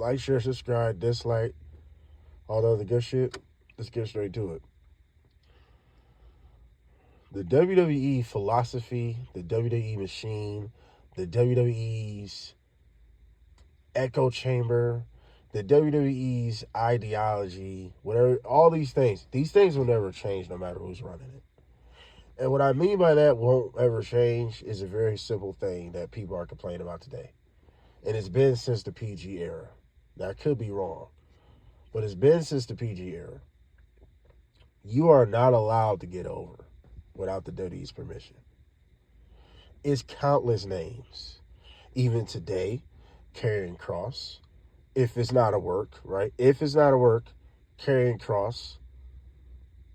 Like, share, subscribe, dislike, all the other good shit. Let's get straight to it. The WWE philosophy, the WWE machine, the WWE's echo chamber, the WWE's ideology, whatever, all these things will never change no matter who's running it. And what I mean by that won't ever change is a very simple thing that people are complaining about today. And it's been since the PG era. Now, I could be wrong, but it's been since the PG era. You are not allowed to get over without the WWE's permission. It's countless names. Even today, Karrion Kross, if it's not a work, right? If it's not a work, Karrion Kross,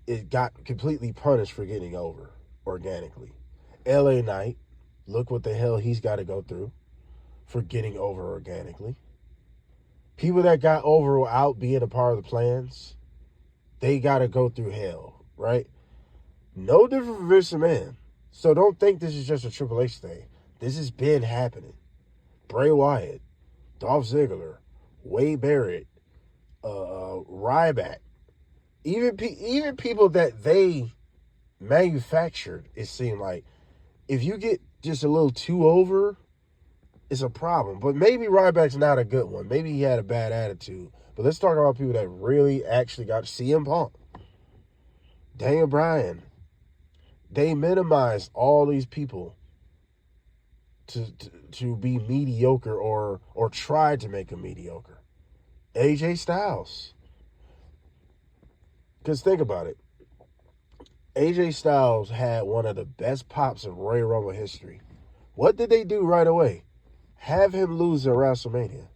it got completely punished for getting over organically. LA Knight, look what the hell he's got to go through for getting over organically. People that got over without being a part of the plans, they got to go through hell, right? No different from Vince McMahon. So don't think this is just a Triple H thing. This has been happening. Bray Wyatt, Dolph Ziggler, Wade Barrett, Ryback, even people that they manufactured, it seemed like, if you get just a little too over, it's a problem. But maybe Ryback's not a good one. Maybe he had a bad attitude. But let's talk about people that really actually got CM Punk, Daniel Bryan. They minimized all these people to be mediocre or tried to make them mediocre. AJ Styles. Because think about it. AJ Styles had one of the best pops in Royal Rumble history. What did they do right away? Have him lose at WrestleMania.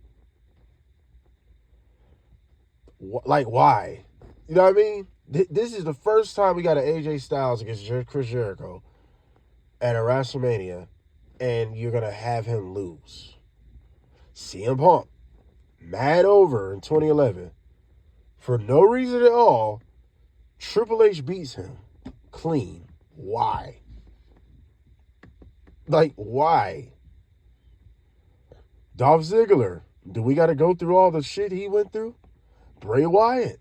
Like, why? You know what I mean? This is the first time we got an AJ Styles against Chris Jericho at a WrestleMania, and you're going to have him lose. CM Punk, mad over in 2011. For no reason at all, Triple H beats him clean. Why? Like, why? Dolph Ziggler, do we got to go through all the shit he went through? Bray Wyatt.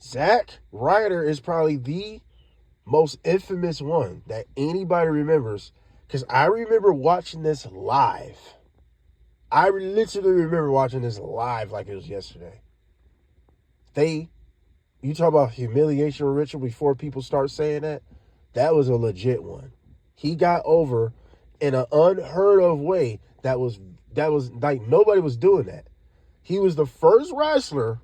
Zack Ryder is probably the most infamous one that anybody remembers, because I remember watching this live. I literally remember watching this live like it was yesterday. You talk about humiliation ritual before people start saying that? That was a legit one. He got over in an unheard of way that was like nobody was doing that. He was the first wrestler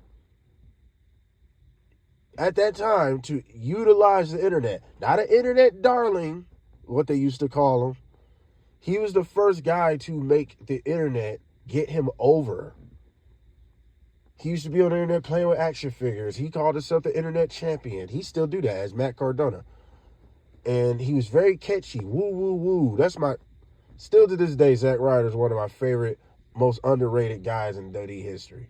at that time to utilize the internet. Not an internet darling, what they used to call him. He was the first guy to make the internet get him over. He used to be on the internet playing with action figures. He called himself the internet champion. He still do that as Matt Cardona. And he was very catchy. Woo, woo, woo. Still to this day, Zack Ryder is one of my favorite, most underrated guys in WWE history.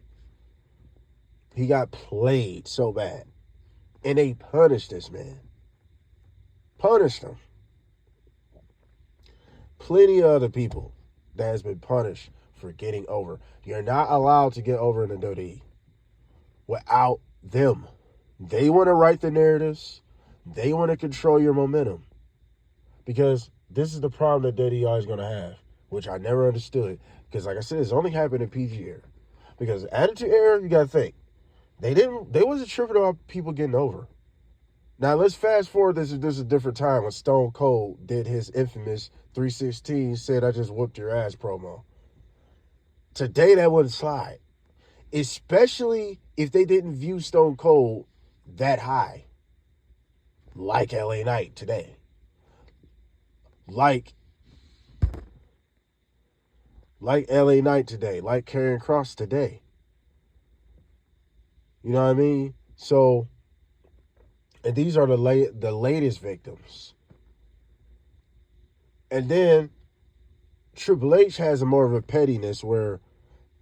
He got played so bad. And they punished this man. Punished him. Plenty of other people that has been punished for getting over. You're not allowed to get over in the WWE without them. They want to write the narratives. They want to control your momentum. Because this is the problem that WWE is going to have, which I never understood. Because like I said, it's only happened in PG era. Because Attitude Era, you got to think, they wasn't tripping about people getting over. Now let's fast forward. This is a different time when Stone Cold did his infamous 316 said I just whooped your ass promo. Today that wouldn't slide. Especially if they didn't view Stone Cold that high. Like LA Knight today. Like LA Knight today. Like Karrion Kross today. You know what I mean? So, and these are the latest victims. And then Triple H has a more of a pettiness where,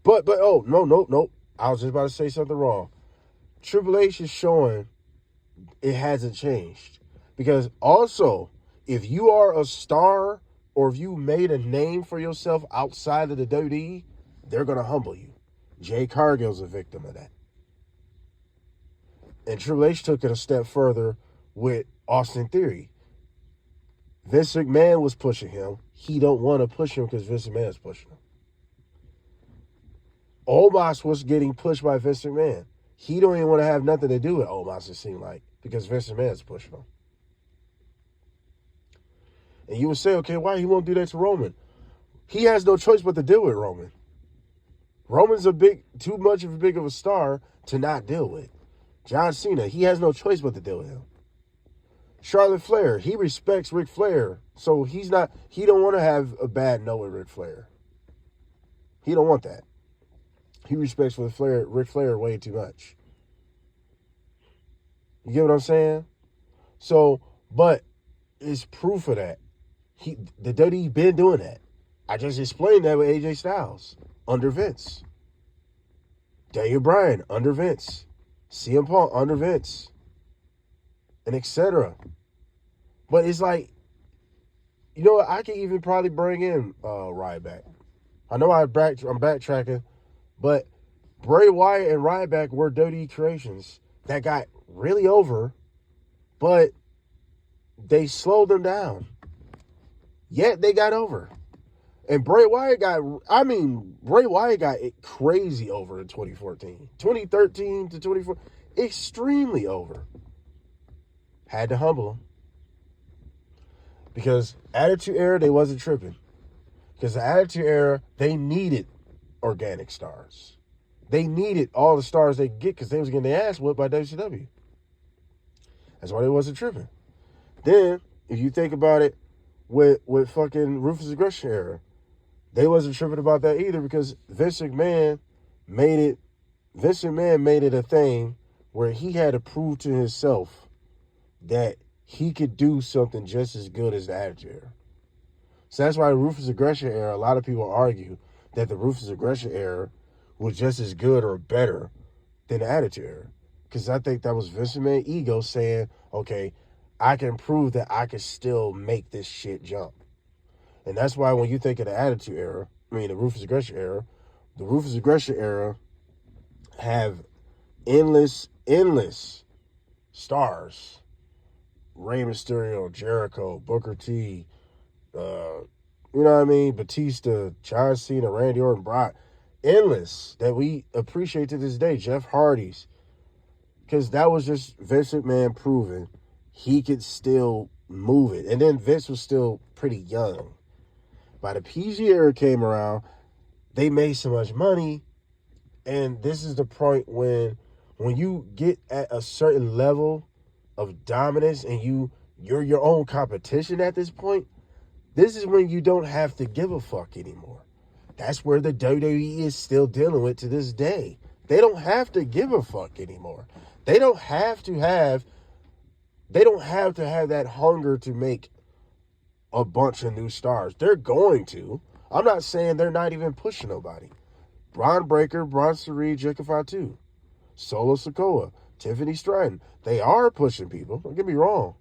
but oh no, I was just about to say something wrong. Triple H is showing it hasn't changed, because also if you are a star or if you made a name for yourself outside of the WWE, they're going to humble you. Jay Cargill's a victim of that. And Triple H took it a step further with Austin Theory. Vince McMahon was pushing him. He don't want to push him because Vince McMahon is pushing him. Omos was getting pushed by Vince McMahon. He don't even want to have nothing to do with Omos, it seemed like, because Vince McMahon is pushing him. And you would say, okay, why he won't do that to Roman? He has no choice but to deal with Roman. Roman's too much of a star to not deal with. John Cena, he has no choice but to deal with him. Charlotte Flair, he respects Ric Flair, so he don't want to have a bad note with Ric Flair. He don't want that. He respects Ric Flair way too much. You get what I'm saying? So, but it's proof of that. The WWE been doing that. I just explained that with AJ Styles under Vince. Daniel Bryan under Vince. CM Punk under Vince. And etc. But it's like, you know what? I can even probably bring in Ryback. I know I'm backtracking, but Bray Wyatt and Ryback were WWE creations that got really over, but they slowed them down. Yet they got over. And Bray Wyatt got it crazy over in 2014. 2013 to 2014, extremely over. Had to humble him. Because Attitude Era, they wasn't tripping. Because the Attitude Era, they needed organic stars. They needed all the stars they could get because they was getting their ass whipped by WCW. That's why they wasn't tripping. Then, if you think about it, with fucking Ruthless Aggression Era, they wasn't tripping about that either because Vince McMahon made it a thing where he had to prove to himself that he could do something just as good as the Attitude Era. So that's why the Ruthless Aggression Era, a lot of people argue that the Ruthless Aggression Era was just as good or better than the Attitude Era. Because I think that was Vince McMahon's ego saying, okay, I can prove that I can still make this shit jump. And that's why when you think of the Attitude Era, the Ruthless Aggression Era have endless stars. Rey Mysterio, Jericho, Booker T, Batista, John Cena, Randy Orton, Brock. Endless that we appreciate to this day. Jeff Hardy's. Because that was just Vince McMahon proving he could still move it. And then Vince was still pretty young. By the PG era came around, they made so much money. And this is the point when you get at a certain level of dominance and you're your own competition at this point, this is when you don't have to give a fuck anymore. That's where the WWE is still dealing with to this day. They don't have to give a fuck anymore. They don't have to have that hunger to make a bunch of new stars. They're going to. I'm not saying they're not even pushing nobody. Braun Breaker, Bronson Reed, Jacob Fatu, Solo Sikoa, Tiffany Stratton. They are pushing people. Don't get me wrong.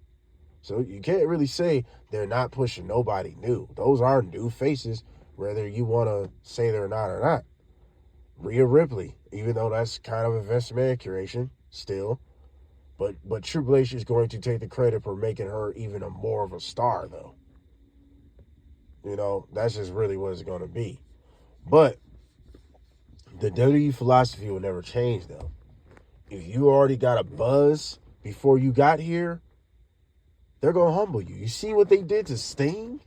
So you can't really say they're not pushing nobody new. Those are new faces, whether you want to say they're not or not. Rhea Ripley, even though that's kind of a Vince McMahon creation still. But Triple H is going to take the credit for making her even more of a star, though. That's just really what it's going to be. But the WWE philosophy will never change, though. If you already got a buzz before you got here, they're going to humble you. You see what they did to Sting?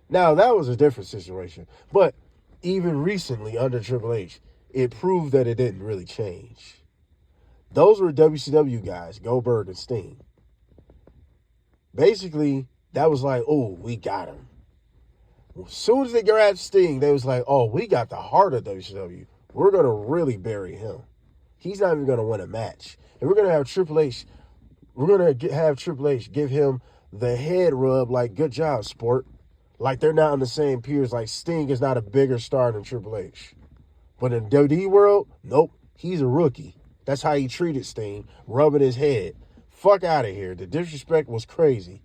Now, that was a different situation. But even recently, under Triple H, it proved that it didn't really change. Those were WCW guys, Goldberg and Sting. Basically, that was like, oh, we got him. As soon as they grabbed Sting, they was like, oh, we got the heart of WCW. We're going to really bury him. He's not even going to win a match. And we're going to have Triple H. We're going to have Triple H give him the head rub like, good job, sport. Like they're not on the same peers. Like Sting is not a bigger star than Triple H. But in the WWE world, nope, he's a rookie. That's how he treated Sting, rubbing his head. Fuck out of here. The disrespect was crazy.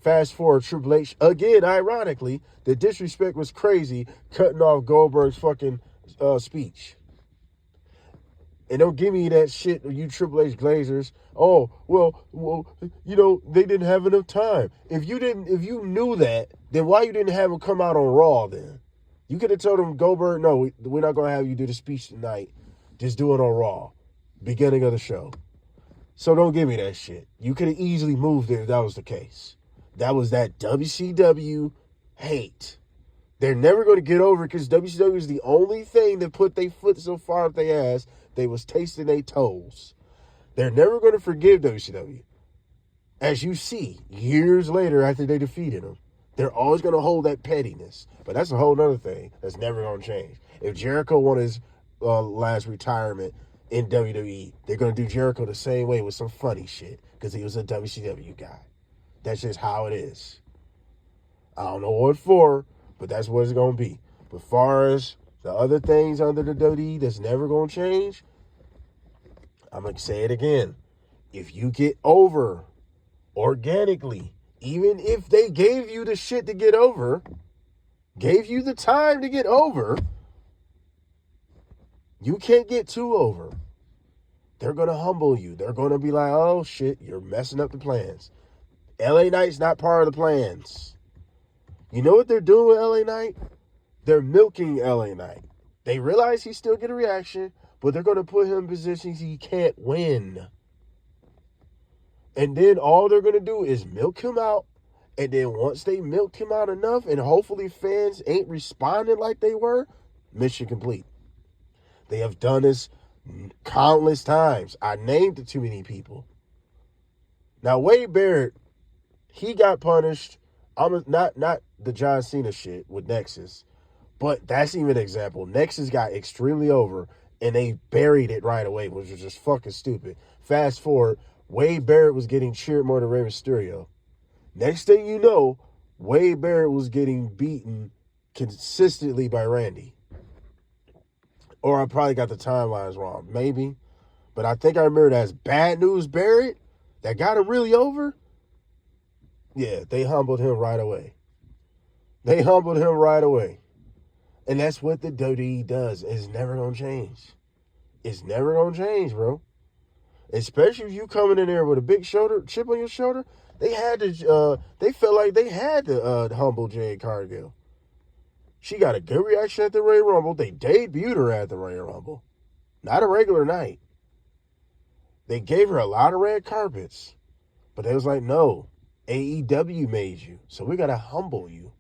Fast forward, Triple H, again, ironically, the disrespect was crazy, cutting off Goldberg's fucking speech. And don't give me that shit, you Triple H Glazers. Oh, well, they didn't have enough time. If you knew that, then why you didn't have him come out on Raw then? You could have told him, Goldberg, no, we're not going to have you do the speech tonight. Just do it on Raw. Beginning of the show. So don't give me that shit. You could have easily moved it if that was the case. That was that WCW hate. They're never going to get over it because WCW is the only thing that put their foot so far up their ass, they was tasting their toes. They're never going to forgive WCW. As you see, years later after they defeated them, they're always going to hold that pettiness. But that's a whole other thing that's never going to change. If Jericho won his last retirement in WWE, they're going to do Jericho the same way with some funny shit because he was a WCW guy. That's just how it is. I don't know what for, but that's what it's going to be. But as far as the other things under the WWE that's never going to change, I'm going to say it again. If you get over organically, even if they gave you the shit to get over, gave you the time to get over, you can't get too over. They're going to humble you. They're going to be like, oh, shit, you're messing up the plans. LA Knight's not part of the plans. You know what they're doing with LA Knight? They're milking LA Knight. They realize he still get a reaction, but they're going to put him in positions he can't win. And then all they're going to do is milk him out. And then once they milk him out enough, and hopefully fans ain't responding like they were, mission complete. They have done this countless times. I named it too many people. Now, Wade Barrett, he got punished. Not the John Cena shit with Nexus, but that's even an example. Nexus got extremely over, and they buried it right away, which was just fucking stupid. Fast forward, Wade Barrett was getting cheered more than Rey Mysterio. Next thing you know, Wade Barrett was getting beaten consistently by Randy. Or I probably got the timelines wrong. Maybe. But I think I remember that as Bad News Barrett that got him really over. Yeah, they humbled him right away. They humbled him right away. And that's what the WWE does. It's never going to change. It's never going to change, bro. Especially if you coming in there with a big chip on your shoulder. They felt like they had to humble Jade Cargill. She got a good reaction at the Royal Rumble. They debuted her at the Royal Rumble. Not a regular night. They gave her a lot of red carpets. But they was like, no, AEW made you. So we got to humble you.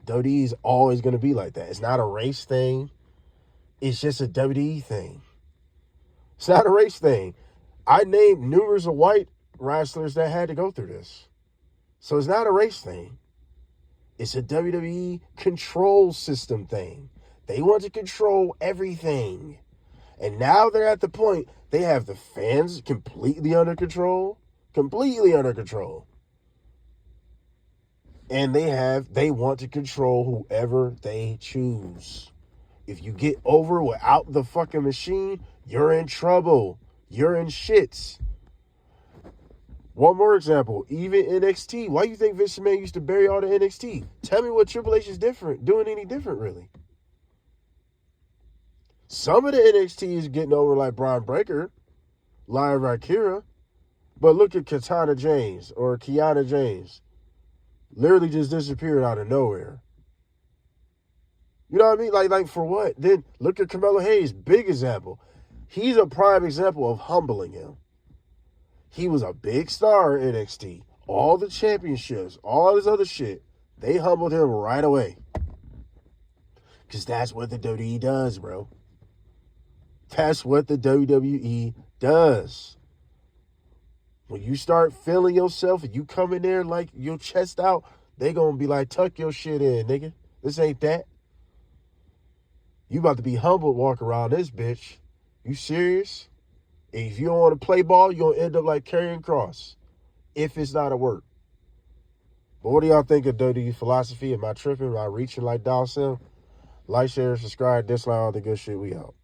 WWE is always going to be like that. It's not a race thing. It's just a WWE thing. It's not a race thing. I named numerous of white wrestlers that had to go through this. So it's not a race thing. It's a WWE control system thing. They want to control everything. And now they're at the point they have the fans completely under control. Completely under control. And they want to control whoever they choose. If you get over without the fucking machine, you're in trouble. You're in shits. One more example, even NXT. Why do you think Vince McMahon used to bury all the NXT? Tell me what Triple H is doing any different, really. Some of the NXT is getting over like Braun Breaker, Lyra Valkyria, but look at Kiana James. Literally just disappeared out of nowhere. You know what I mean? Like for what? Then look at Carmelo Hayes, big example. He's a prime example of humbling him. He was a big star in NXT. All the championships, all this other shit, they humbled him right away. Because that's what the WWE does, bro. That's what the WWE does. When you start feeling yourself and you come in there like your chest out, they going to be like, tuck your shit in, nigga. This ain't that. You about to be humbled walk around this bitch. You serious? If you don't want to play ball, you're going to end up like Karrion Kross. If it's not a work. But what do y'all think of WWE philosophy? Am I tripping? Am I reaching like Dawson? Like, share, subscribe, dislike, all the good shit. We out.